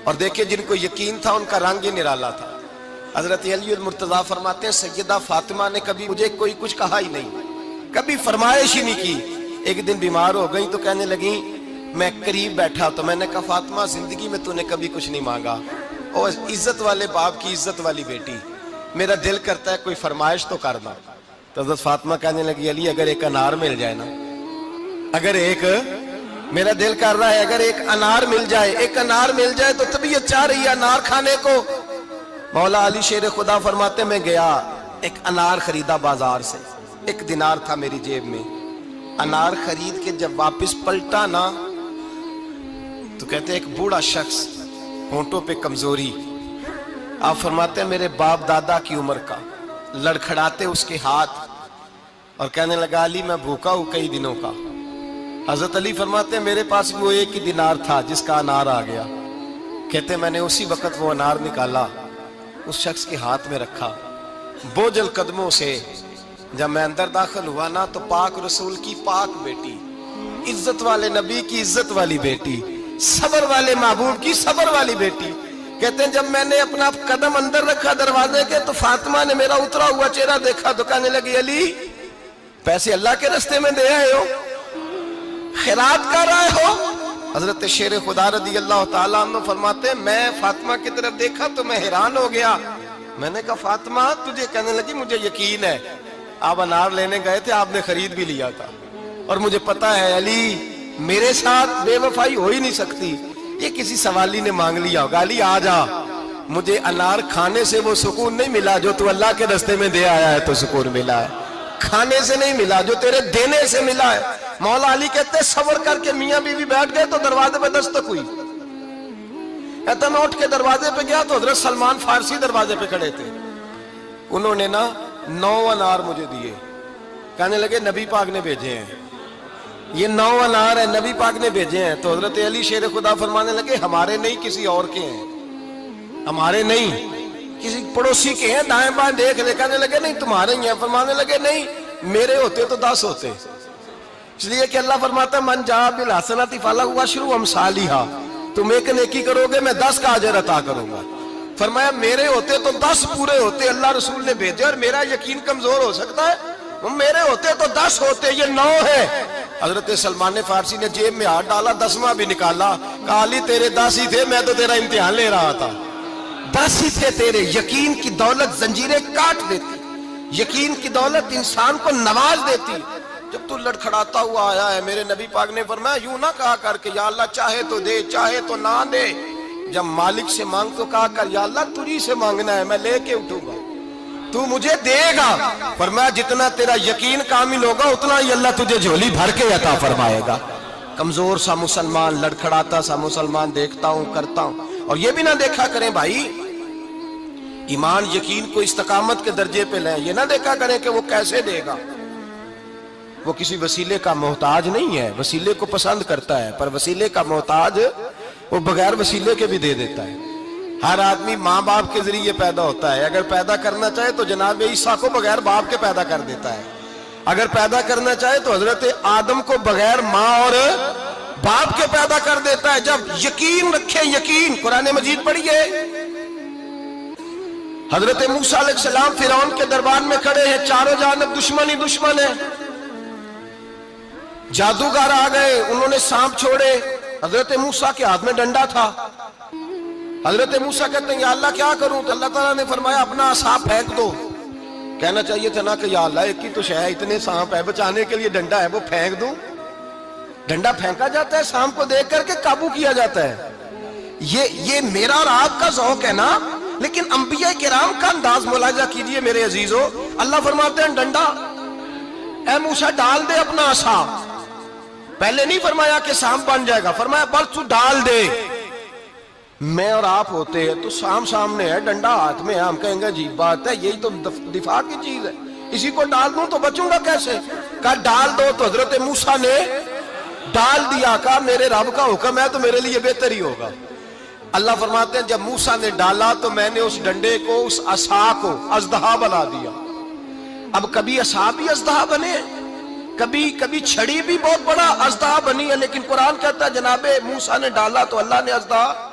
اور دیکھیں جن کو یقین تھا ان کا رنگ ہی نرالا تھا۔ حضرت علی المرتضیٰ فرماتے ہیں سیدہ فاطمہ نے کبھی مجھے کوئی کچھ کہا ہی نہیں، کبھی فرمائش ہی نہیں کی۔ ایک دن بیمار ہو گئی تو کہنے لگیں، میں قریب بیٹھا تو میں نے کہا فاطمہ زندگی میں تو نے کبھی کچھ نہیں مانگا، اور عزت والے باپ کی عزت والی بیٹی، میرا دل کرتا ہے کوئی فرمائش تو کرنا۔ تو حضرت فاطمہ کہنے لگی علی اگر ایک انار مل جائے نا، اگر ایک، میرا دل کر رہا ہے اگر ایک انار مل جائے، ایک انار مل جائے تو طبیعت چاہ رہی ہے انار کھانے کو۔ مولا علی شیر خدا فرماتے میں گیا، ایک انار خریدا بازار سے، 1 دینار تھا میری جیب میں، انار خرید کے جب واپس پلٹا نا تو کہتے ہیں ایک بوڑھا شخص، ہونٹوں پہ کمزوری، آپ فرماتے ہیں میرے باپ دادا کی عمر کا، لڑکھڑاتے اس کے ہاتھ اور کہنے لگا علی میں بھوکا ہوں کئی دنوں کا۔ حضرت علی فرماتے ہیں میرے پاس بھی وہ 1 ہی دینار تھا جس کا انار آ گیا۔ کہتے میں نے اسی وقت وہ انار نکالا، اس شخص کے ہاتھ میں رکھا، بوجھل قدموں سے جب میں اندر داخل ہوا نا تو پاک رسول کی پاک بیٹی، عزت والے نبی کی عزت والی بیٹی، صبر والے محبوب کی صبر والی بیٹی، کہتے ہیں جب میں نے اپنا قدم اندر رکھا دروازے کے تو فاطمہ نے میرا اترا ہوا چہرہ دیکھا تو کہنے لگی علی پیسے اللہ کے راستے میں دے آئے ہو، خیرات کر رہے ہو؟ حضرت شیر خدا رضی اللہ تعالیٰ عنہ فرماتے ہیں میں فاطمہ کی طرف دیکھا تو میں حیران ہو گیا، میں نے کہا فاطمہ تجھے، کہنے لگی مجھے یقین ہے آپ انار لینے گئے تھے، آپ نے خرید بھی لیا تھا، اور مجھے پتا ہے علی میرے ساتھ بے وفائی ہو ہی نہیں سکتی، یہ کسی سوالی نے مانگ لیا ہوگا، علی آ جا، مجھے انار کھانے سے وہ سکون نہیں ملا جو تو اللہ کے راستے میں دے آیا ہے تو سکون ملا ہے، کھانے سے نہیں ملا جو تیرے دینے سے ملا ہے۔ مولا علی کہتے ہیں صبر کر کے میاں بیوی بیٹھ گئے تو دروازے پہ دستک ہوئی، کہتا میں اٹھ کے دروازے پہ گیا تو حضرت سلمان فارسی دروازے پہ کھڑے تھے، انہوں نے نا 9 انار مجھے دیے، کہنے لگے نبی پاک نے بھیجے ہیں، یہ 9 انار ہے نبی پاک نے بھیجے ہیں۔ تو حضرت علی شیر خدا فرمانے لگے ہمارے نہیں کسی اور کے ہیں، ہمارے نہیں کسی پڑوسی کے ہیں، دائیں بائیں دیکھ لے، کہنے لگے نہیں تمہارے ہی ہیں، فرمانے لگے نہیں میرے ہوتے تو 10 ہوتے، اس لیے کہ اللہ فرماتا ہے من جاء بالحسنۃ فلہ عشر امثالھا، تم ایک نیکی کرو گے میں 10 کا اجر عطا کروں گا۔ فرمایا میرے ہوتے تو 10 پورے ہوتے، اللہ رسول نے بھیجے، اور میرا یقین کمزور ہو سکتا ہے، میرے ہوتے تو 10 ہوتے، یہ 9 ہے۔ حضرت سلمان فارسی نے جیب میں ہاتھ ڈالا، 10واں بھی نکالا، کہا علی تیرے 10 ہی تھے، میں تو تیرا امتحان لے رہا تھا، 10 ہی تھے تیرے۔ یقین کی دولت زنجیریں کاٹ دیتی، یقین کی دولت انسان کو نواز دیتی۔ جب تو لڑکھڑاتا ہوا آیا ہے، میرے نبی پاک نے فرمایا یوں نہ کہا کر کے یا اللہ چاہے تو دے چاہے تو نہ دے، جب مالک سے مانگ تو کہا کر یا اللہ تجھی سے مانگنا ہے میں لے کے اٹھوں گا، تو مجھے دے گا۔ فرمایا جتنا تیرا یقین کامل ہوگا اتنا ہی اللہ تجھے جھولی بھر کے عطا فرمائے گا۔ کمزور سا مسلمان، لڑکھڑاتا سا مسلمان دیکھتا ہوں کرتا ہوں، اور یہ بھی نہ دیکھا کریں بھائی ایمان یقین کو استقامت کے درجے پہ لیں، یہ نہ دیکھا کریں کہ وہ کیسے دے گا، وہ کسی وسیلے کا محتاج نہیں ہے، وسیلے کو پسند کرتا ہے، پر وسیلے کا محتاج وہ بغیر وسیلے کے بھی دے دیتا ہے۔ ہر آدمی ماں باپ کے ذریعے پیدا ہوتا ہے، اگر پیدا کرنا چاہے تو جناب عیسیٰ کو بغیر باپ کے پیدا کر دیتا ہے، اگر پیدا کرنا چاہے تو حضرت آدم کو بغیر ماں اور باپ کے پیدا کر دیتا ہے۔ جب یقین رکھیں، یقین، قرآن مجید پڑھیے، حضرت موسیٰ علیہ السلام فرعون کے دربار میں کھڑے ہیں، چاروں جانب دشمن ہی دشمن ہے، جادوگر آ گئے، انہوں نے سانپ چھوڑے، حضرت موسیٰ کے ہاتھ میں ڈنڈا تھا، حضرت موسیٰ کہتے ہیں یا اللہ کیا کروں، تو اللہ تعالیٰ نے فرمایا اپنا عصا پھینک دو، کہنا چاہیے تھا نا کہ یا اللہ ایک ہی تو شے ہے، اتنے سانپ ہے، بچانے کے لیے ڈنڈا ہے وہ پھینک دوں، ڈنڈا پھینکا جاتا ہے، سانپ کو دیکھ کر کے قابو کیا جاتا ہے، یہ میرا اور آپ کا ذوق ہے نا، لیکن انبیاء کرام کا انداز ملاحظہ کیجئے میرے عزیزو، اللہ فرماتے ہیں ڈنڈا، اے موسیٰ ڈال دے اپنا عصا، پہلے نہیں فرمایا کہ سانپ بن جائے گا، فرمایا بس تو ڈال دے۔ میں اور آپ ہوتے ہیں تو سام سامنے ہے، ڈنڈا ہاتھ میں ہے، ہم کہیں گے عجیب بات ہے، یہی تو دفاع کی چیز ہے، اسی کو ڈال دوں تو بچوں گا کیسے، کہا ڈال دو، تو حضرت موسیٰ نے ڈال دیا، کہا میرے رب کا حکم ہے تو میرے لیے بہتر ہی ہوگا۔ اللہ فرماتے ہیں جب موسیٰ نے ڈالا تو میں نے اس ڈنڈے کو، اس عصا کو اژدہا بنا دیا۔ اب کبھی عصا بھی اژدہا بنے، کبھی چھڑی بھی بہت بڑا اژدہا بنی ہے، لیکن قرآن کہتا ہے جناب موسیٰ نے ڈالا تو اللہ نے اژدہا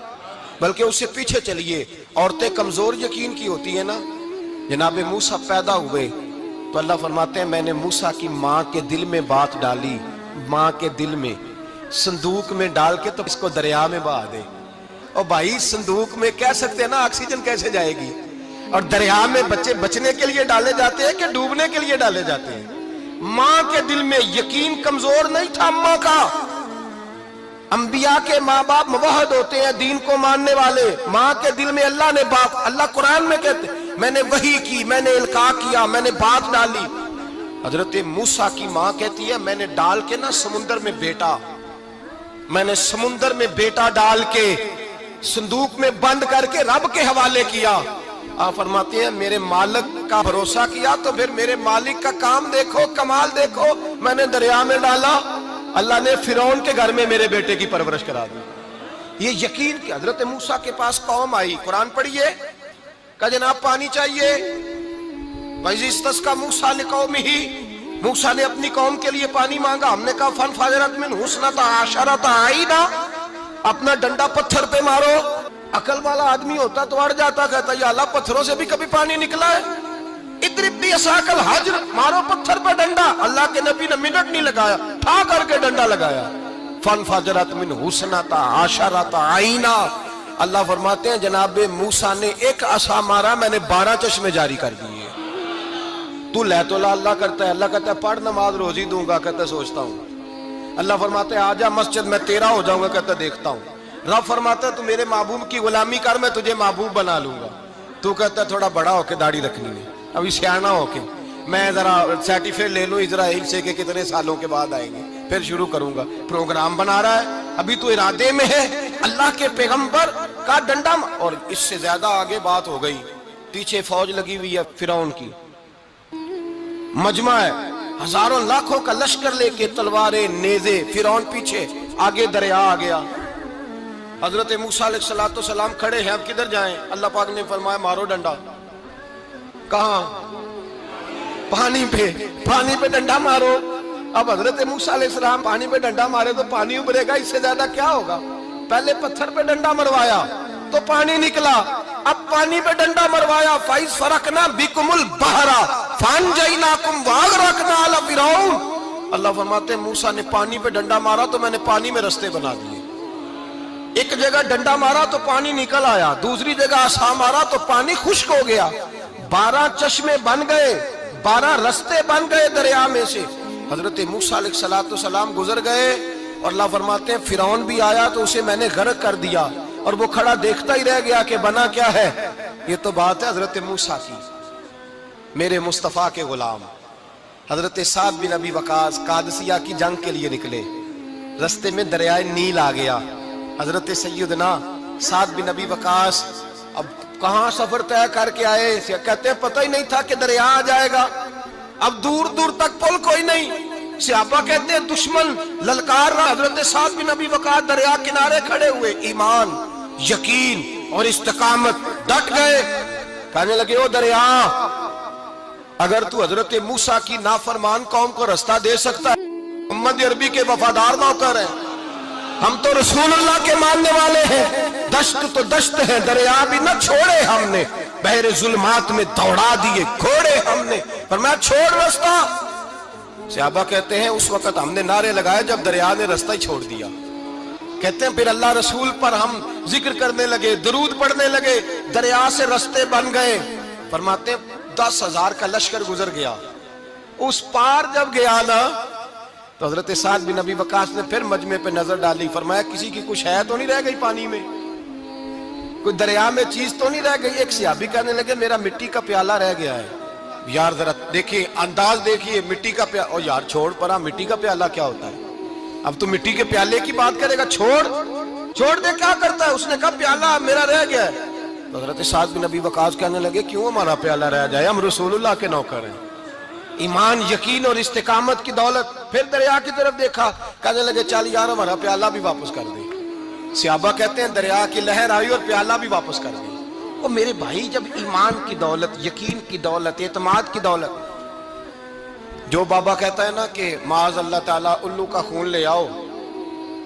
بلکہ اس سے پیچھے چلیے. عورتیں کمزور یقین کی ہوتی ہیں نا. جناب موسیٰ پیدا ہوئے تو اللہ فرماتے ہیں میں نے موسیٰ کی ماں کے دل میں بات ڈالی, ماں کے دل میں صندوق میں ڈال کے تو اس کو دریا میں بہا دے. اور بھائی صندوق میں کہہ سکتے ہیں نا آکسیجن کیسے جائے گی, اور دریا میں بچے بچنے کے لیے ڈالے جاتے ہیں کہ ڈوبنے کے لیے ڈالے جاتے ہیں. ماں کے دل میں یقین کمزور نہیں تھا اماں کا. انبیاء کے ماں باپ موحد ہوتے ہیں, دین کو ماننے والے. ماں کے دل میں اللہ نے بات, اللہ قرآن میں کہتے میں نے وحی کی, میں نے القاء کیا, میں نے بات ڈالی. حضرت موسیٰ کی ماں کہتی ہے میں نے ڈال کے نا سمندر میں بیٹا, میں نے سمندر میں بیٹا ڈال کے صندوق میں بند کر کے رب کے حوالے کیا. آپ فرماتے ہیں میرے مالک کا بھروسہ کیا تو پھر میرے مالک کا کام دیکھو, کمال دیکھو. میں نے دریا میں ڈالا, اللہ نے فرعون کے گھر میں میرے بیٹے کی پرورش کرا دی. یہ یقین کہ حضرت موسیٰ کے پاس قوم آئی, قرآن پڑھیے, کہا جناب پانی چاہیے. وَإِذِ اسْتَسْقَىٰ مُوسَىٰ لِقَوْمِهِ, موسیٰ نے اپنی قوم کے لیے پانی مانگا. ہم نے کہا فَانْفَجَرَتْ مِنْهُ اثْنَتَا عَشَرَةَ عَيْنًا, اپنا ڈنڈا پتھر پہ مارو. عقل والا آدمی ہوتا تو اڑ جاتا, کہتا یا اللہ پتھروں سے بھی کبھی پانی نکلا ہے. اضرب بعصاک الحجر, مارو پتھر پہ ڈنڈا. اللہ کے نبی نے منٹ نہیں لگایا, ٹھا کر کے ڈنڈا لگایا. فَانْفَجَرَتْ مِنْهُ اثْنَتَا عَشَرَةَ عَيْنًا. اللہ فرماتے ہیں جناب موسیٰ نے ایک عصا مارا, میں نے 12 چشمے جاری کر دیے. تو لے تو لا اللہ کرتا ہے, اللہ کہتا ہے پڑھ نماز روزی دوں گا, کہتا ہے سوچتا ہوں. اللہ فرماتے ہیں آجا مسجد میں تیرا ہو جاؤں گا, کہتا ہے دیکھتا ہوں. رب فرماتا ہے تو میرے محبوب کی غلامی کر, میں تجھے محبوب بنا لوں گا. تو کہتا ہے تھوڑا بڑا ہو کے داڑھی رکھنی ہے, ابھی سیانا ہو کے میں ذرا سرٹیفکیٹ لے لوں اسرائیل سے کہ کتنے سالوں کے بعد آئیں گے, پھر شروع کروں گا. پروگرام بنا رہا ہے, ابھی تو ارادے میں ہے. اللہ کے پیغمبر کا ڈنڈا, اور اس سے زیادہ آگے بات ہو گئی. پیچھے فوج لگی ہوئی ہے فرعون کی, مجمع ہے, ہزاروں لاکھوں کا لشکر لے کے, تلواریں نیزے. فرعون پیچھے, آگے دریا آ گیا. حضرت موسیٰ علیہ السلام کھڑے ہیں, اب کدھر جائیں؟ اللہ پاک نے فرمایا مارو ڈنڈا. کہاں؟ پانی پہ, پانی پہ ڈنڈا مارو. اب حضرت موسیٰ علیہ السلام پانی پہ ڈنڈا مارے تو پانی ابھرے گا, اس سے زیادہ کیا ہوگا؟ پہلے پتھر پہ ڈنڈا مروایا تو پانی نکلا, اب پانی پہ ڈنڈا مروایا. فَإِذْ فَرَقْنَا بِكُمُ الْبَحْرَ فَأَنْجَيْنَاكُمْ وَأَغْرَقْنَا آلَ فِرْعَوْنَ. اللہ فرماتے ہیں موسیٰ نے پانی پہ ڈنڈا مارا تو میں نے پانی میں رستے بنا دیے. ایک جگہ ڈنڈا مارا تو پانی نکل آیا, دوسری جگہ عصا مارا تو پانی خشک ہو گیا. 12 چشمے بن گئے, 12 رستے بن گئے دریا میں سے. حضرت موسیٰ علیہ السلام گزر گئے, اور اللہ فرماتے ہیں فرعون بھی آیا تو اسے میں نے غرق کر دیا, اور وہ کھڑا دیکھتا ہی رہ گیا کہ بنا کیا ہے. یہ تو بات ہے حضرت موسیٰ کی. میرے مصطفیٰ کے غلام حضرت سعد بن ابی وقاص قادسیہ کی جنگ کے لیے نکلے, رستے میں دریائے نیل آ گیا. حضرت سیدنا سعد بن ابی وقاص اب کہاں سفر طے کر کے آئے, کہتے ہیں پتہ ہی نہیں تھا کہ دریا آ جائے گا. اب دور دور تک پل کوئی نہیں. صحابہ کہتے ہیں دشمن للکار رہا, حضرت سعد بن ابی وقاص دریا کنارے کھڑے ہوئے, ایمان, یقین اور استقامت, ڈٹ گئے. کہنے لگے او دریا, اگر تو حضرت موسیٰ کی نافرمان قوم کو رستہ دے سکتا ہے, محمد عربی کے وفادار نوکر ہیں, ہم تو رسول اللہ کے ماننے والے ہیں. دشت تو دشت ہے, دریا بھی نہ چھوڑے ہم نے, بحر ظلمات میں دوڑا دیے گھوڑے ہم نے. فرمایا چھوڑ رستہ. صحابہ کہتے ہیں اس وقت ہم نے نعرے لگائے جب دریا نے رستہ ہی چھوڑ دیا. کہتے ہیں پھر اللہ رسول پر ہم ذکر کرنے لگے, درود پڑھنے لگے, دریا سے رستے بن گئے. فرماتے ہیں 10,000 کا لشکر گزر گیا. اس پار جب گیا نا تو حضرت سعد بن ابی وقاص نے پھر مجمع پہ نظر ڈالی. فرمایا کسی کی کچھ ہے تو نہیں رہ گئی پانی میں, کوئی دریا میں چیز تو نہیں رہ گئی. ایک صحابی کہنے لگے میرا مٹی کا پیالہ رہ گیا ہے. یار ذرا دیکھیے, انداز دیکھیے, مٹی کا پیالہ. اور یار چھوڑ پرا, مٹی کا پیالہ کیا ہوتا ہے؟ اب تو مٹی کے پیالے کی بات کرے گا, چھوڑ دے, کیا کرتا ہے؟ اس نے کہا پیالہ میرا رہ گیا ہے. تو حضرت سعد بن ابی وقاص کہنے لگے کیوں ہمارا پیالہ رہ جائے, ہم رسول اللہ کے نوکر ہیں. ایمان, یقین اور استقامت کی دولت. پھر دریا کی طرف دیکھا, کہنے لگے چل یار ہمارا پیالہ بھی واپس کر دے. صحابہ کہتے ہیں دریا کی لہر آئی اور پیالہ بھی واپس کر دی. اور میرے بھائی جب ایمان کی دولت, یقین کی دولت, اعتماد کی دولت, جو بابا کہتا ہے نا کہ معاذ اللہ تعالیٰ الو کا خون لے آؤ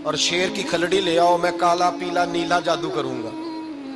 اور شیر کی کھلڑی لے آؤ, میں کالا پیلا نیلا جادو کروں گا.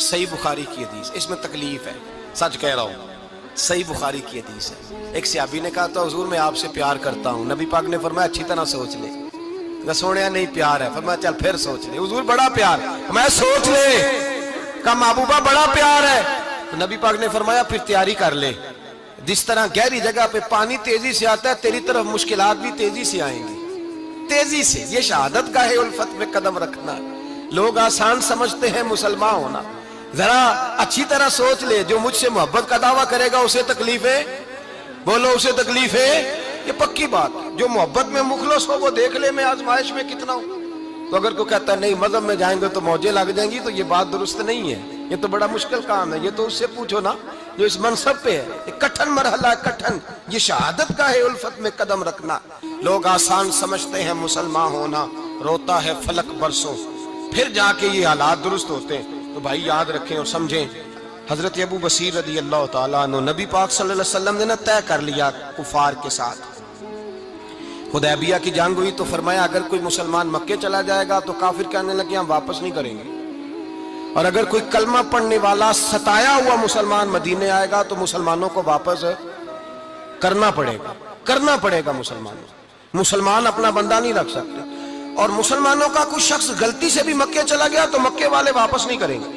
صحیح بخاری کی حدیث، اس میں تکلیف ہے، سچ کہہ رہا ہوں، صحیح بخاری کی حدیث ہے۔ ایک صحابی نے کہا تھا حضور میں آپ سے پیار کرتا ہوں، نبی پاک نے فرمایا اچھی طرح سوچ لے۔ کہا سونے نہیں پیار ہے، فرمایا چل پھر سوچ لے۔ حضور بڑا پیار، میں سوچ لے۔ کہا محبوبہ بڑا پیار ہے، تو نبی پاک نے فرمایا پھر تیاری کر لے، جس طرح گہری جگہ پہ پانی تیزی سے آتا ہے تیری طرف مشکلات بھی تیزی سے آئیں گی، تیزی سے۔ یہ شہادت کا ہے الفت میں قدم رکھنا۔ لوگ آسان سمجھتے ہیں مسلمان ہونا، ذرا اچھی طرح سوچ لے، جو مجھ سے محبت کا دعویٰ کرے گا اسے تکلیف ہے، بولو اسے تکلیف ہے، یہ پکی بات۔ جو محبت میں مخلص ہو وہ دیکھ لے میں آزمائش میں کتنا ہوں۔ تو اگر کوئی کہتا ہے نہیں مذہب میں جائیں گے تو موجیں لگ جائیں گی، تو یہ بات درست نہیں ہے، یہ تو بڑا مشکل کام ہے۔ یہ تو اس سے پوچھو نا جو اس منصب پہ ہے، یہ کٹھن مرحلہ ہے، کٹھن۔ یہ شہادت کا ہے الفت میں قدم رکھنا۔ لوگ آسان سمجھتے ہیں مسلمان ہونا، روتا ہے فلک برسوں، پھر جا کے یہ حالات درست ہوتے ہیں۔ تو بھائی یاد رکھیں اور سمجھیں، حضرت ابو بصیر رضی اللہ تعالیٰ عنہ، نبی پاک صلی اللہ علیہ وسلم نے طے کر لیا کفار کے ساتھ، حدیبیہ کی جنگ ہوئی تو فرمایا اگر کوئی مسلمان مکے چلا جائے گا تو کافر کہنے لگے ہم واپس نہیں کریں گے، اور اگر کوئی کلمہ پڑھنے والا ستایا ہوا مسلمان مدینے آئے گا تو مسلمانوں کو واپس کرنا پڑے گا مسلمان اپنا بندہ نہیں رکھ سکتے۔ اور مسلمانوں کا کوئی شخص غلطی سے بھی مکے چلا گیا تو مکے والے واپس نہیں کریں گے۔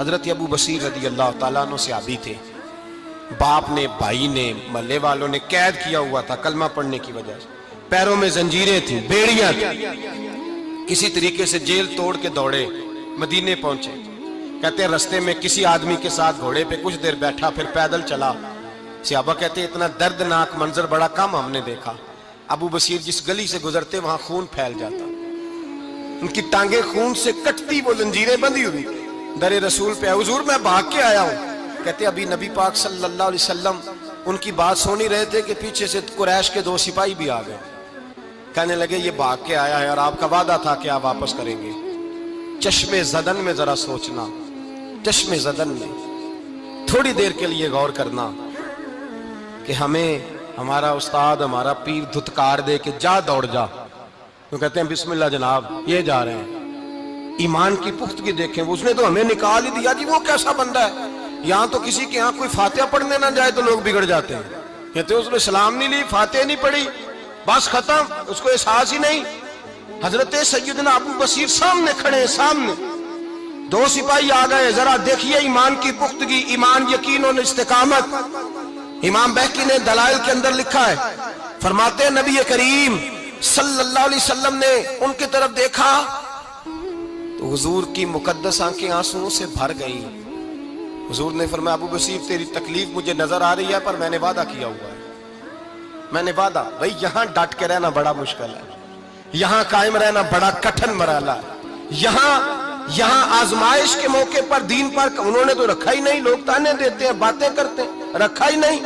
حضرت ابو بصیر رضی اللہ تعالیٰ عنہ صحابی تھے، باپ نے، بھائی نے، محلے والوں نے قید کیا ہوا تھا کلمہ پڑھنے کی وجہ سے، پیروں میں زنجیریں تھیں، بیڑیاں تھیں، کسی طریقے سے جیل توڑ کے دوڑے مدینے پہنچے۔ کہتے ہیں رستے میں کسی آدمی کے ساتھ گھوڑے پہ کچھ دیر بیٹھا پھر پیدل چلا۔ صحابہ کہتے ہیں اتنا دردناک منظر بڑا کم ہم نے دیکھا۔ ابو بصیر جس گلی سے گزرتے وہاں خون پھیل جاتا، ان کی ٹانگیں خون سے کٹتی، وہ زنجیریں بندھی ہوئی، در رسول پہ حضور میں بھاگ کے آیا ہوں۔ کہتے ابھی نبی پاک صلی اللہ علیہ وسلم ان کی بات سن ہی رہے تھے کہ پیچھے سے قریش کے 2 سپاہی بھی آ گئے، کہنے لگے یہ بھاگ کے آیا ہے اور آپ کا وعدہ تھا کہ آپ واپس کریں گے۔ چشم زدن میں ذرا سوچنا، چشم زدن میں تھوڑی دیر کے لیے غور کرنا کہ ہمیں ہمارا استاد، ہمارا پیر دھتکار دے کہ جا دوڑ جا، تو کہتے ہیں بسم اللہ جناب یہ جا رہے ہیں۔ ایمان کی پختگی دیکھیں، اس نے تو ہمیں نکال ہی دیا جی، وہ کیسا بندہ ہے۔ یہاں تو کسی کے یہاں کوئی فاتحہ پڑھنے نہ جائے تو لوگ بگڑ جاتے ہیں، کہتے ہیں اس نے سلام نہیں لی، فاتحہ نہیں پڑھی، بس ختم، اس کو احساس ہی نہیں۔ حضرت سیدنا ابو بصیر سامنے کھڑے، سامنے 2 سپاہی آ گئے، ذرا دیکھیے ایمان کی پختگی، ایمان، یقین اور استقامت۔ امام بہقی نے دلائل کے اندر لکھا ہے، فرماتے ہیں نبی کریم صلی اللہ علیہ وسلم نے ان کی طرف دیکھا تو حضور کی مقدس آنکھیں آنسوؤں سے بھر گئی۔ حضور نے فرمایا ابو بصیر تیری تکلیف مجھے نظر آ رہی ہے پر میں نے وعدہ کیا ہوا ہے، میں نے وعدہ۔ بھائی یہاں ڈٹ کے رہنا بڑا مشکل ہے، یہاں قائم رہنا بڑا کٹھن مرحلہ ہے۔ یہاں آزمائش کے موقع پر دین پر انہوں نے تو رکھا ہی نہیں، لوگ تانے دیتے ہیں، باتیں کرتے ہیں، رکھا ہی نہیں،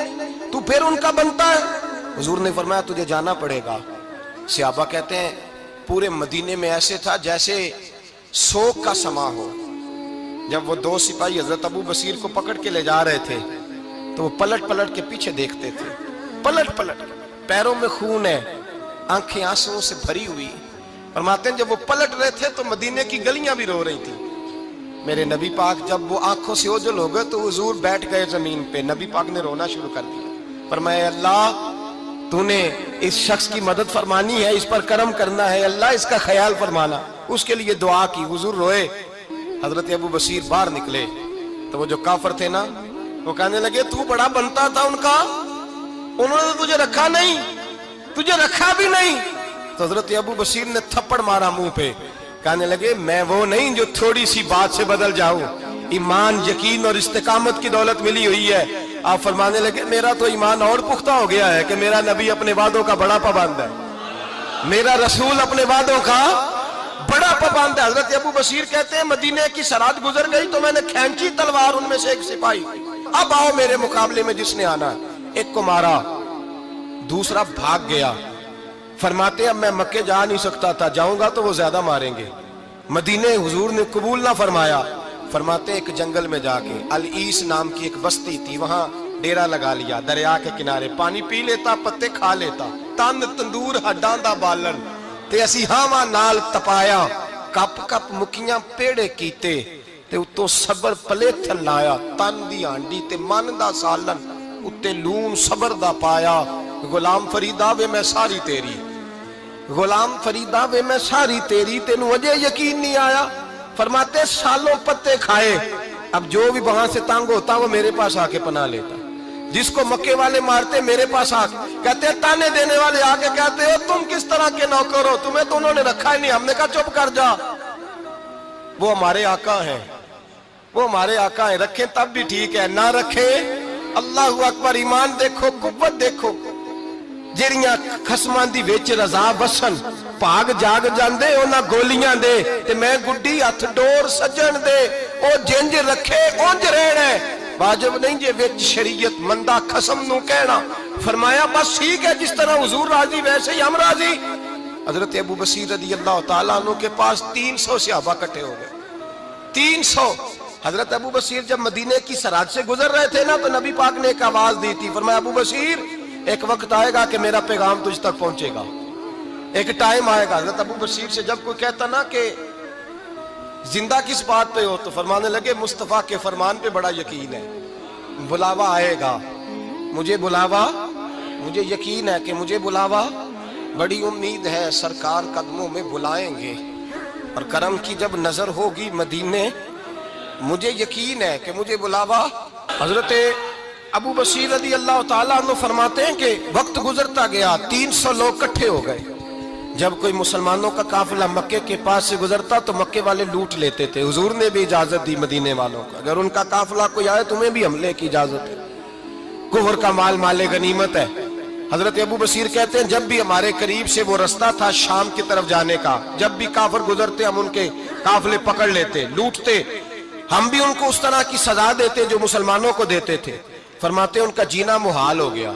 تو پھر ان کا بنتا ہے۔ حضور نے فرمایا تجھے جانا پڑے گا۔ صحابہ کہتے ہیں پورے مدینے میں ایسے تھا جیسے سوگ کا سما ہو۔ جب وہ 2 سپاہی حضرت ابو بصیر کو پکڑ کے لے جا رہے تھے تو وہ پلٹ پلٹ کے پیچھے دیکھتے تھے، پلٹ پلٹ کے، پیروں میں خون ہے، آنکھیں آنسوؤں سے بھری ہوئی۔ فرماتے ہیں جب وہ پلٹ رہے تھے تو مدینے کی گلیاں بھی رو رہی تھی۔ میرے نبی پاک جب وہ آنکھوں سے اوجھل ہو گئے تو حضور بیٹھ گئے زمین پہ، نبی پاک نے رونا شروع کر دیا۔ فرمایا اللہ تو نے اس شخص کی مدد فرمانی ہے، اس پر کرم کرنا ہے، اللہ اس کا خیال فرمانا، اس کے لیے دعا کی، حضور روئے۔ حضرت ابو بصیر باہر نکلے تو وہ جو کافر تھے نا وہ کہنے لگے تو بڑا بنتا تھا ان کا، انہوں نے تجھے رکھا نہیں، تجھے رکھا بھی نہیں۔ تو حضرت ابو بصیر نے تھپڑ مارا منہ پہ، کہنے لگے میں وہ نہیں جو تھوڑی سی بات سے بدل جاؤں، ایمان، یقین اور استقامت کی دولت ملی ہوئی ہے۔ آپ فرمانے لگے میرا تو ایمان اور پختہ ہو گیا ہے کہ میرا نبی اپنے وعدوں کا بڑا پابند ہے، میرا رسول اپنے وعدوں کا بڑا پابند ہے۔ حضرت ابو بصیر کہتے ہیں مدینے کی سرحد گزر گئی تو میں نے کھینچی تلوار، ان میں سے ایک سپاہی، اب آؤ میرے مقابلے میں جس نے آنا ہے۔ ایک کو مارا، دوسرا بھاگ گیا۔ فرماتے اب میں مکے جا نہیں سکتا تھا، جاؤں گا تو وہ زیادہ ماریں گے، مدینے حضور نے قبول نہ فرمایا۔ فرماتے ایک جنگل میں جا کے العیس نام کی ایک بستی تھی، وہاں ڈیرا لگا لیا، دریا کے کنارے، پانی پی لیتا، پتے کھا لیتا، تن تندور ہڈاں دا بالن تے اسی ہاواں نال تپایا، کپ کپ مکیاں پیڑے کیتے تے اتوں صبر پلیتھن لایا، تن دی ہانڈی تے من دا سالن اتے لون صبر دا پایا۔ غلام فریدا وے میں ساری تیری، غلام فریدا وے میں ساری تیری، تینوں وجہ یقین نہیں آیا؟ فرماتے سالوں پتے کھائے، اب جو بھی وہاں سے تنگ ہوتا وہ میرے پاس آ کے پناہ لیتا، جس کو مکے والے مارتے میرے پاس آ کے کہتے ہیں، تانے دینے والے آ کے کہتے ہو تم کس طرح کے نوکر ہو، تمہیں تو انہوں نے رکھا ہی نہیں۔ ہم نے کہا چپ کر جا، وہ ہمارے آقا ہیں، وہ ہمارے آقا ہیں، رکھیں تب بھی ٹھیک ہے، نہ رکھیں اللہ اکبر۔ ایمان دیکھو، قوت دیکھو، جیڑیاں خسماں دی وچ رضا بسن، پاگ جاگ جاندے اونا گولیاں دے، تے میں گڈی ہتھ ڈور سجن دے، او جنج رکھے اونج رہنا ہے، واجب نہیں جے وچ شریعت مندہ خسم نو کہنا۔ فرمایا بس ٹھیک ہے، جس طرح حضور راضی ویسے ہی ہم راضی۔ حضرت ابو بصیر رضی اللہ تعالیٰ عنہ کے پاس 300 صحابہ کٹھے ہو گئے، 300۔ حضرت ابو بصیر جب مدینے کی سرحد سے گزر رہے تھے نا، تو نبی پاک نے ایک آواز دی تھی، فرمایا ابو بصیر ایک وقت آئے گا کہ میرا پیغام تجھ تک پہنچے گا، ایک ٹائم آئے گا۔ حضرت ابو بصیر سے جب کوئی کہتا نا کہ زندہ کس بات پہ ہو، تو فرمانے لگے مصطفیٰ کے فرمان پہ بڑا یقین ہے، بلاوا آئے گا، مجھے بلاوا، مجھے یقین ہے کہ مجھے بلاوا، بڑی امید ہے سرکار قدموں میں بلائیں گے، اور کرم کی جب نظر ہوگی مدینے، مجھے یقین ہے کہ مجھے بلاوا۔ حضرت ابو بصیر رضی اللہ تعالیٰ عنہ فرماتے ہیں کہ وقت گزرتا گیا، 300 لوگ کٹھے ہو گئے۔ جب کوئی مسلمانوں کا قافلہ مکے کے پاس سے گزرتا تو مکے والے لوٹ لیتے تھے۔ حضور نے بھی اجازت دی مدینے والوں کو، اگر ان کا قافلہ کوئی آئے تمہیں بھی حملے کی اجازت ہے، کفر کا مال مال غنیمت ہے۔ حضرت ابو بصیر کہتے ہیں جب بھی ہمارے قریب سے وہ رستہ تھا شام کی طرف جانے کا، جب بھی کافر گزرتے ہم ان کے قافلے پکڑ لیتے، لوٹتے، ہم بھی ان کو اس طرح کی سزا دیتے جو مسلمانوں کو دیتے تھے۔ فرماتے ان کا جینا محال ہو گیا،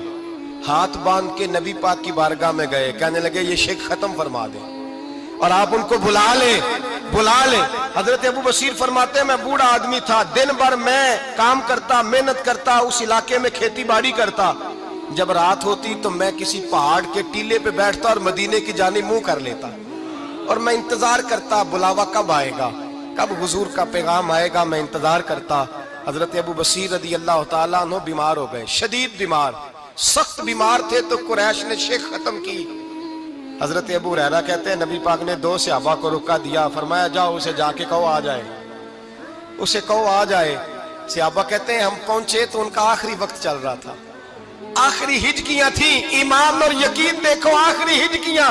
ہاتھ باندھ کے نبی پاک کی بارگاہ میں گئے، کہنے لگے یہ شرک ختم فرما دیں اور آپ ان کو بلا لیں، بلا لیں۔ حضرت ابو بصیر فرماتے ہیں میں بوڑھا آدمی تھا، دن بھر میں کام کرتا، محنت کرتا، اس علاقے میں کھیتی باڑی کرتا، جب رات ہوتی تو میں کسی پہاڑ کے ٹیلے پہ بیٹھتا اور مدینے کی جانب منہ کر لیتا، اور میں انتظار کرتا بلاوا کب آئے گا، کب حضور کا پیغام آئے گا، میں انتظار کرتا۔ حضرت ابو بصیر رضی اللہ تعالیٰ عنہ بیمار ہو گئے، شدید بیمار، سخت بیمار تھے، تو قریش نے شیخ ختم کی۔ حضرت ابو ہریرہ کہتے ہیں نبی پاک نے 2 صحابہ کو رکا دیا، فرمایا جاؤ اسے جا کے کہو آ جائے، اسے کہو آ جائے۔ صحابہ کہتے ہیں ہم پہنچے تو ان کا آخری وقت چل رہا تھا، آخری ہجکیاں تھیں، ایمان اور یقین دیکھو، آخری ہجکیاں۔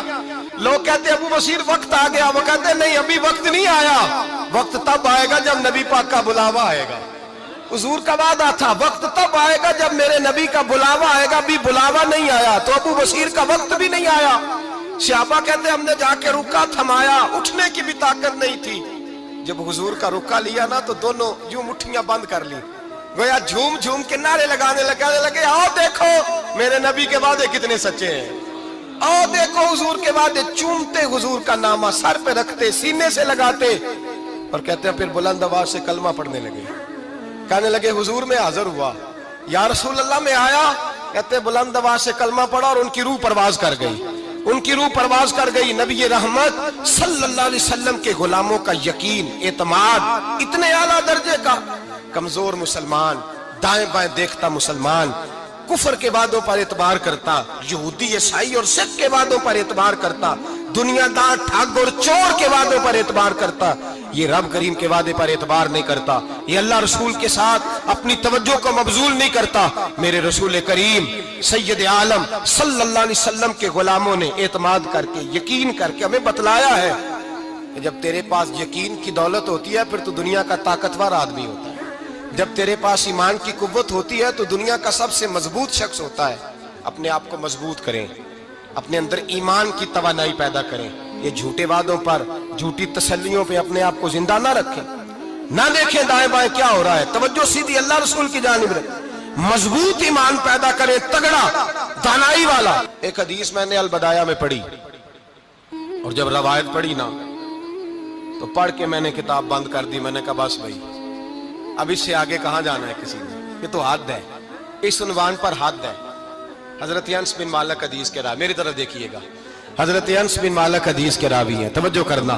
لوگ کہتے ابو بصیر وقت آ گیا، وہ کہتے نہیں ابھی وقت نہیں آیا، وقت تب آئے گا جب نبی پاک کا بلاوا آئے گا۔ حضور کا وعدہ تھا وقت تب آئے گا جب میرے نبی کا بلاوا آئے گا، بھی بلاوا نہیں آیا تو ابو بصیر کا وقت بھی نہیں آیا۔ صحابہ کہتے ہم نے جا کے رکا، تھمایا، اٹھنے کی بھی طاقت نہیں تھی۔ جب حضور کا رکا لیا نا تو دونوں یوں مٹھیاں بند کر لی، گویا جھوم جھوم کے نعرے لگانے لگے آؤ دیکھو میرے نبی کے وعدے کتنے سچے ہیں، آؤ دیکھو حضور کے وعدے۔ چومتے حضور کا نامہ، سر پہ رکھتے، سینے سے لگاتے، اور کہتے ہیں پھر بلند آواز سے کلمہ پڑھنے لگے، کہنے لگے حضور میں حاضر ہوا، یا رسول اللہ میں آیا، کہتے بلند آواز سے کلمہ پڑھا اور ان کی روح پرواز کر گئی، ان کی روح پرواز کر گئی۔ نبی رحمت صلی اللہ علیہ وسلم کے غلاموں کا یقین، اعتماد اتنے اعلیٰ درجے کا، کمزور مسلمان، دائیں بائیں دیکھتا مسلمان، کفر کے وعدوں پر اعتبار کرتا، یہودی عیسائی اور سکھ کے وعدوں پر اعتبار کرتا، دنیا دار ٹھگ اور چور کے وعدوں پر اعتبار کرتا، یہ رب کریم کے وعدے پر اعتبار نہیں کرتا، یہ اللہ رسول کے ساتھ اپنی توجہ کو مبذول نہیں کرتا۔ میرے رسول کریم سید عالم صلی اللہ علیہ وسلم کے غلاموں نے اعتماد کر کے، یقین کر کے ہمیں بتلایا ہے کہ جب تیرے پاس یقین کی دولت ہوتی ہے پھر تو دنیا کا طاقتور آدمی ہوتا ہے، جب تیرے پاس ایمان کی قوت ہوتی ہے تو دنیا کا سب سے مضبوط شخص ہوتا ہے۔ اپنے آپ کو مضبوط کریں، اپنے اندر ایمان کی توانائی پیدا کریں، یہ جھوٹے وعدوں پر، جھوٹی تسلیوں پہ اپنے آپ کو زندہ نہ رکھیں، نہ دیکھیں دائیں بائیں کیا ہو رہا ہے، توجہ سیدھی اللہ رسول کی جانب رکھیں، مضبوط ایمان پیدا کریں، تگڑا، دانائی والا۔ ایک حدیث میں نے البدایہ میں پڑھی، اور جب روایت پڑھی نا تو پڑھ کے میں نے کتاب بند کر دی، میں نے کہا بس بھائی اب اس سے آگے کہاں جانا ہے کسی نے، یہ تو حد ہے، اس عنوان پر حد ہے۔ حضرت انس بن مالک حدیث کے راوی، میری طرف دیکھیے گا، حضرت انس بن مالک حدیث کے راوی ہیں، توجہ کرنا۔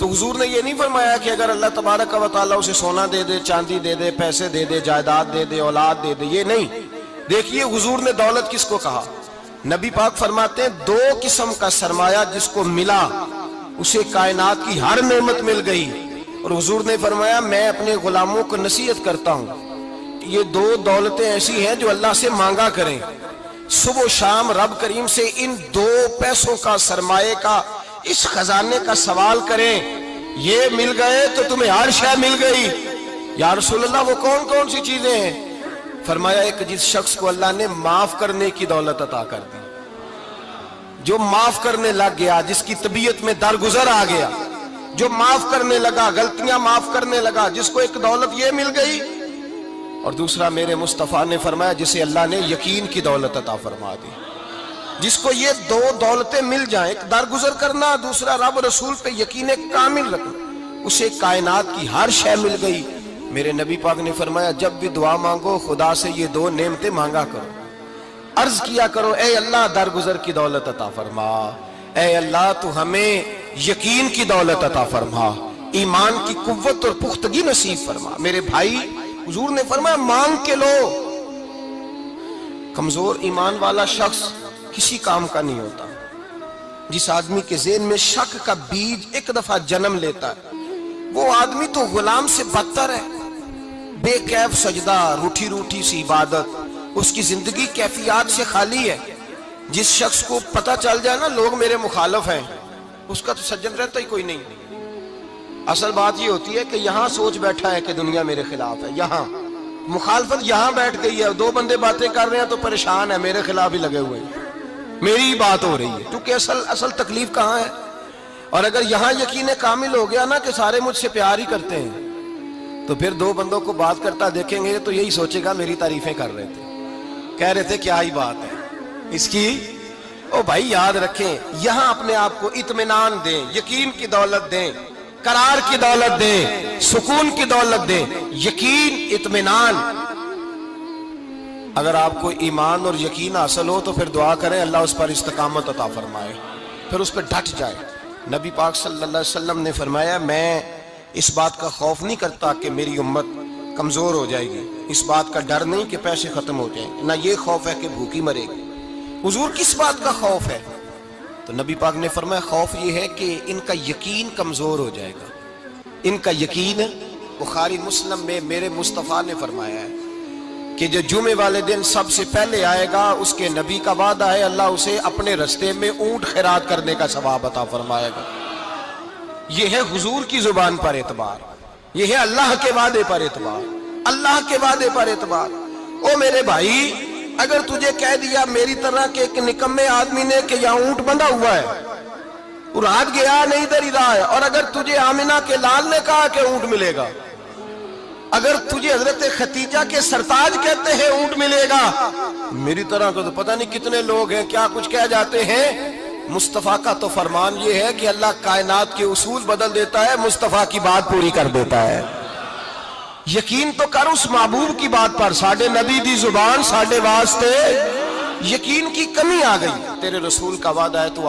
تو حضور نے یہ نہیں فرمایا کہ اگر اللہ تبارک و تعالیٰ اسے سونا دے دے، چاندی دے دے، پیسے دے دے، جائیداد دے دے، اولاد دے دے، یہ نہیں۔ دیکھیے حضور نے دولت کس کو کہا؟ نبی پاک فرماتے ہیں دو قسم کا سرمایہ جس کو ملا اسے کائنات کی ہر نعمت مل گئی۔ اور حضور نے فرمایا میں اپنے غلاموں کو نصیحت کرتا ہوں کہ یہ دو دولتیں ایسی ہیں جو اللہ سے مانگا کریں، صبح و شام رب کریم سے ان دو پیسوں کا، سرمایے کا، اس خزانے کا سوال کریں۔ یہ مل گئے تو تمہیں ہر شے مل گئی۔ یا رسول اللہ وہ کون کون سی چیزیں ہیں؟ فرمایا ایک جس شخص کو اللہ نے معاف کرنے کی دولت عطا کر دی، جو معاف کرنے لگ گیا، جس کی طبیعت میں درگزر آ گیا، جو معاف کرنے لگا، غلطیاں معاف کرنے لگا، جس کو ایک دولت یہ مل گئی۔ اور دوسرا میرے مصطفیٰ نے فرمایا جسے اللہ نے یقین کی دولت عطا فرما دی، جس کو یہ دو دولتیں مل جائیں، ایک درگزر کرنا، دوسرا رب رسول پہ یقین کامل رکھنا، اسے کائنات کی ہر شے مل گئی۔ میرے نبی پاک نے فرمایا جب بھی دعا مانگو خدا سے یہ دو نعمتیں مانگا کرو، عرض کیا کرو اے اللہ درگزر کی دولت عطا فرما، اے اللہ تو ہمیں یقین کی دولت عطا فرما، ایمان کی قوت اور پختگی نصیب فرما۔ میرے بھائی حضور نے فرمایا مانگ کے لو۔ کمزور ایمان والا شخص کسی کام کا نہیں ہوتا۔ جس آدمی کے ذہن میں شک کا بیج ایک دفعہ جنم لیتا ہے وہ آدمی تو غلام سے بدتر ہے۔ بے کیف سجدہ، روٹھی روٹھی سی عبادت، اس کی زندگی کیفیات سے خالی ہے۔ جس شخص کو پتہ چل جائے نا لوگ میرے مخالف ہیں، اس کا تو سجن رہتا ہی کوئی نہیں۔ اصل بات یہ ہوتی ہے کہ یہاں سوچ بیٹھا ہے کہ دنیا میرے خلاف ہے، یہاں مخالفت یہاں بیٹھ گئی ہے، دو بندے باتیں کر رہے ہیں تو پریشان ہے، میرے خلاف ہی لگے ہوئے ہیں، میری ہی بات ہو رہی ہے، کیونکہ اصل تکلیف کہاں ہے؟ اور اگر یہاں یقین کامل ہو گیا نا کہ سارے مجھ سے پیار ہی کرتے ہیں، تو پھر دو بندوں کو بات کرتا دیکھیں گے تو یہی سوچے گا میری تعریفیں کر رہے تھے، کہہ رہے تھے کیا ہی بات ہے اس کی۔ او بھائی یاد رکھیں، یہاں اپنے آپ کو اطمینان دیں، یقین کی دولت دیں، قرار کی دولت دیں، سکون کی دولت دیں، یقین، اطمینان۔ اگر آپ کو ایمان اور یقین حاصل ہو تو پھر دعا کریں اللہ اس پر استقامت عطا فرمائے، پھر اس پہ ڈٹ جائے۔ نبی پاک صلی اللہ علیہ وسلم نے فرمایا میں اس بات کا خوف نہیں کرتا کہ میری امت کمزور ہو جائے گی، اس بات کا ڈر نہیں کہ پیسے ختم ہو جائیں، نہ یہ خوف ہے کہ بھوکی مرے گی۔ حضور کس بات کا خوف ہے؟ تو نبی پاک نے فرمایا خوف یہ ہے کہ ان کا یقین کمزور ہو جائے گا۔ ان کا یقین، بخاری مسلم میں میرے مصطفیٰ نے فرمایا ہے کہ جو جمعے والے دن سب سے پہلے آئے گا اس کے نبی کا وعدہ ہے اللہ اسے اپنے رستے میں اونٹ خیرات کرنے کا ثواب عطا فرمائے گا۔ یہ ہے حضور کی زبان پر اعتبار، یہ ہے اللہ کے وعدے پر اعتبار، اللہ کے وعدے پر اعتبار۔ او میرے بھائی اگر تجھے کہہ دیا میری طرح کے ایک نکمے آدمی نے کہ یہاں اونٹ بندھا ہوا ہے، رات گیا نہیں ادھر ہی رہا ہے، اور اگر تجھے آمنہ کے لال نے کہا کہ اونٹ ملے گا، اگر تجھے حضرت ختیجہ کے سرتاج کہتے ہیں اونٹ ملے گا، میری طرح کو تو پتہ نہیں کتنے لوگ ہیں کیا کچھ کہہ جاتے ہیں۔ مصطفیٰ کا تو فرمان یہ ہے کہ اللہ کائنات کے اصول بدل دیتا ہے، مصطفیٰ کی بات پوری کر دیتا ہے۔ یقین تو کر اس محبوب کی بات پر، ساڈے نبی دی زبان ساڈے واسطے، یقین کی کمی آ گئی، تیرے رسول کا وعدہ ہے تو